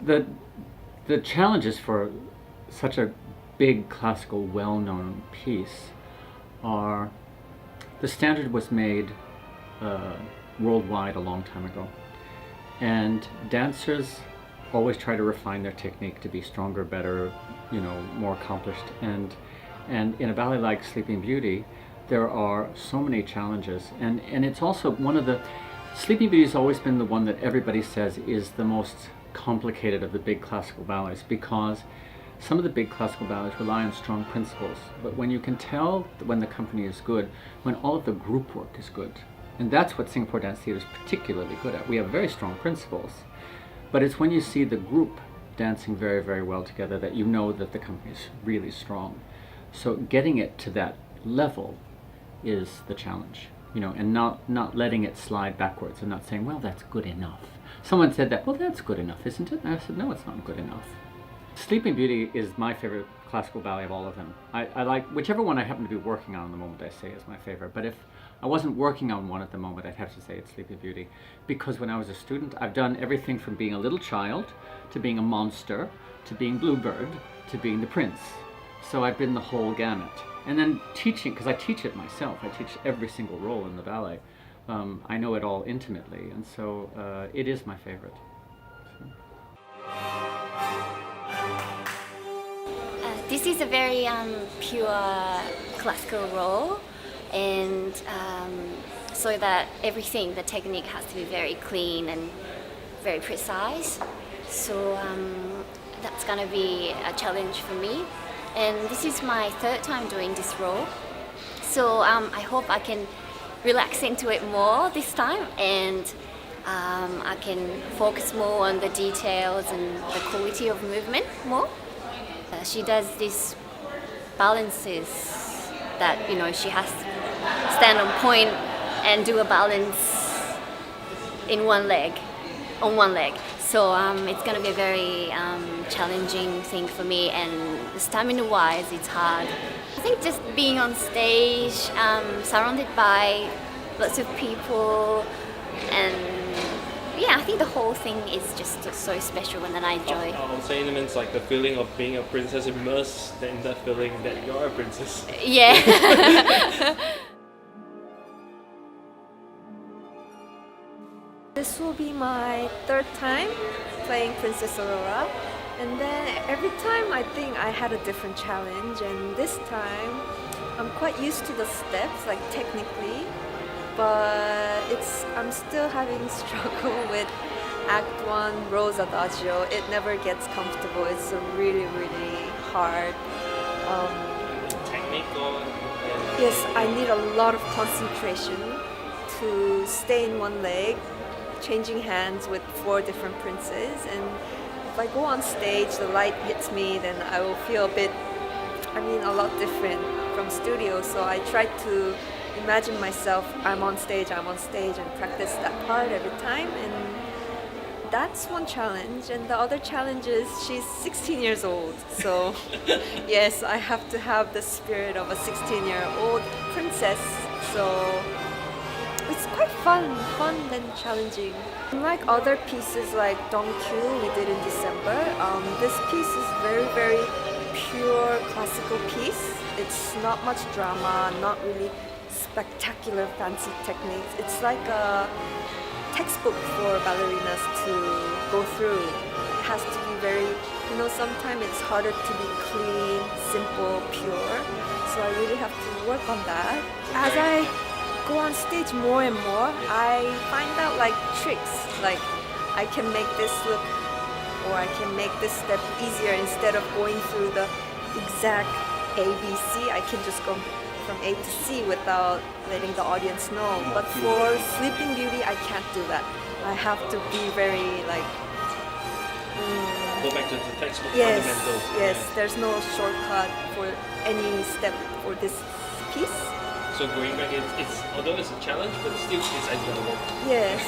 The the challenges for such a big classical well-known piece are the standard was made uh, worldwide a long time ago, and dancers always try to refine their technique to be stronger, better, more accomplished. And in a ballet like Sleeping Beauty, there are so many challenges, and it's also one of the Sleeping Beauty has always been the one that everybody says is the most complicated of the big classical ballets, because some of the big classical ballets rely on strong principles, but when you can tell when the company is good, when all of the group work is good, and that's what Singapore Dance Theatre is particularly good at. We have very strong principles, but it's when you see the group dancing very, very well together that you know that the company is really strong. So getting it to that level is the challenge, and not letting it slide backwards and not saying, well, that's good enough. Someone said that, well, that's good enough, isn't it? And I said, no, it's not good enough. Sleeping Beauty is my favorite classical ballet of all of them. I like whichever one I happen to be working on the moment I say is my favorite, but if I wasn't working on one at the moment, I'd have to say it's Sleeping Beauty, because when I was a student, I've done everything from being a little child to being a monster to being Bluebird to being the prince. So I've been the whole gamut. And then teaching, because I teach it myself, I teach every single role in the ballet. I know it all intimately, and so it is my favorite. This is a very pure classical role, and so that everything, the technique has to be very clean and very precise. So that's going to be a challenge for me. And this is my third time doing this role. So I hope I can relax into it more this time, and I can focus more on the details and the quality of movement more. She does these balances that, she has to stand on point and do a balance in one leg, on one leg. So it's going to be a very challenging thing for me, and stamina-wise, it's hard. I think just being on stage, surrounded by lots of people, and I think the whole thing is just so special, and then I enjoy. I'll say it means like the feeling of being a princess, immersed in the feeling that you're a princess. Yeah. This will be my third time playing Princess Aurora, and then every time I think I had a different challenge, and this time I'm quite used to the steps, like technically, but I'm still having struggle with Act 1 Rose Adagio. It never gets comfortable. It's a really, really hard. Technical. Yes, I need a lot of concentration to stay in one leg, changing hands with 4 different princes, and if I go on stage, the light hits me, then I will feel a lot different from studio. So I try to imagine myself, I'm on stage, and practice that part every time, and that's one challenge. And the other challenge is she's 16 years old, so yes, I have to have the spirit of a 16-year-old princess, so it's quite fun and challenging. Unlike other pieces like Dong Q we did in December, this piece is very, very pure classical piece. It's not much drama, not really spectacular fancy techniques. It's like a textbook for ballerinas to go through. It has to be very, sometimes it's harder to be clean, simple, pure. So I really have to work on that. As I go on stage more and more, I find out like tricks, like I can make this look, or I can make this step easier. Instead of going through the exact A, B, C, I can just go from A to C without letting the audience know. But for Sleeping Beauty, I can't do that. I have to be very Go back to the textbook fundamentals. Yes, Yeah. there's no shortcut for any step for this piece. So going back, it's although it's a challenge, but still it's enjoyable. Yes.